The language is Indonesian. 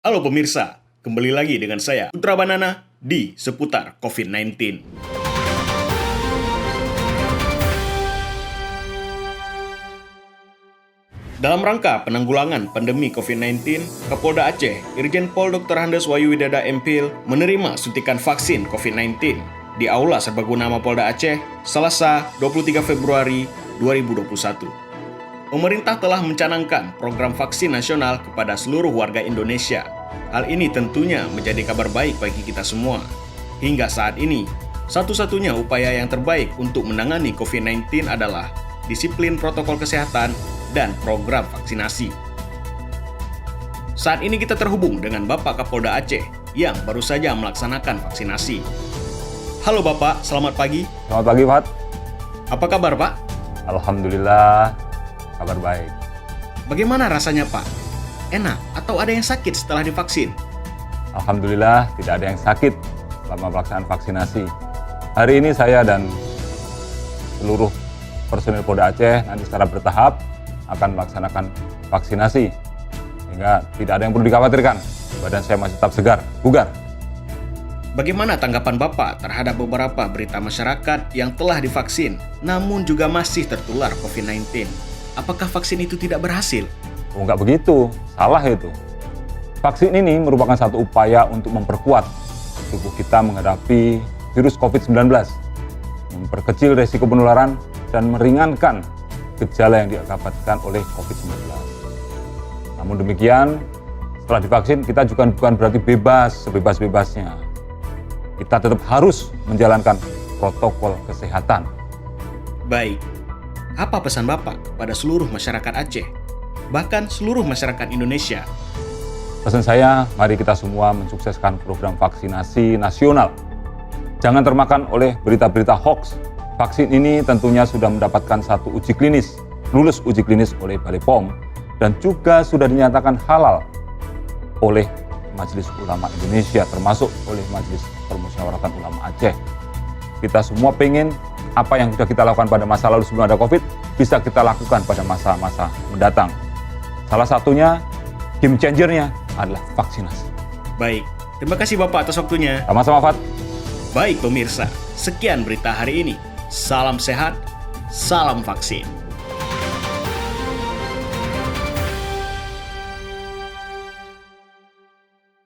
Halo pemirsa, kembali lagi dengan saya Putra Banana di seputar COVID-19. Dalam rangka penanggulangan pandemi COVID-19, Kapolda Aceh, Irjen Pol Dr. Andes Wahyu Widada MPhil, menerima suntikan vaksin COVID-19 di Aula Serbaguna Mapolda Aceh, Selasa 23 Februari 2021. Pemerintah telah mencanangkan program vaksin nasional kepada seluruh warga Indonesia. Hal ini tentunya menjadi kabar baik bagi kita semua. Hingga saat ini, satu-satunya upaya yang terbaik untuk menangani COVID-19 adalah disiplin protokol kesehatan dan program vaksinasi. Saat ini kita terhubung dengan Bapak Kapolda Aceh yang baru saja melaksanakan vaksinasi. Halo Bapak, selamat pagi. Selamat pagi, Pak. Apa kabar Pak? Alhamdulillah, kabar baik. Bagaimana rasanya Pak? Enak atau ada yang sakit setelah divaksin? Alhamdulillah, tidak ada yang sakit selama pelaksanaan vaksinasi. Hari ini saya dan seluruh personil Polda Aceh nanti secara bertahap akan melaksanakan vaksinasi. Sehingga tidak ada yang perlu dikhawatirkan. Badan saya masih tetap segar, bugar. Bagaimana tanggapan Bapak terhadap beberapa berita masyarakat yang telah divaksin namun juga masih tertular COVID-19? Apakah vaksin itu tidak berhasil? Oh, enggak begitu, salah itu. Vaksin ini merupakan satu upaya untuk memperkuat tubuh kita menghadapi virus COVID-19, memperkecil resiko penularan dan meringankan gejala yang diakibatkan oleh COVID-19. Namun demikian, setelah divaksin kita juga bukan berarti bebas sebebas-bebasnya. Kita tetap harus menjalankan protokol kesehatan. Baik, apa pesan Bapak kepada seluruh masyarakat Aceh, bahkan seluruh masyarakat Indonesia? Pesan saya, mari kita semua mensukseskan program vaksinasi nasional. Jangan termakan oleh berita-berita hoax. Vaksin ini tentunya sudah mendapatkan satu uji klinis, lulus uji klinis oleh Balai POM, dan juga sudah dinyatakan halal oleh Majelis Ulama Indonesia, termasuk oleh Majelis Permusyawaratan Ulama Aceh. Kita semua pengen apa yang sudah kita lakukan pada masa lalu sebelum ada COVID, bisa kita lakukan pada masa-masa mendatang. Salah satunya, game changer-nya adalah vaksinasi. Baik, terima kasih Bapak atas waktunya. Sama-sama, Fat. Baik pemirsa, sekian berita hari ini. Salam sehat, salam vaksin.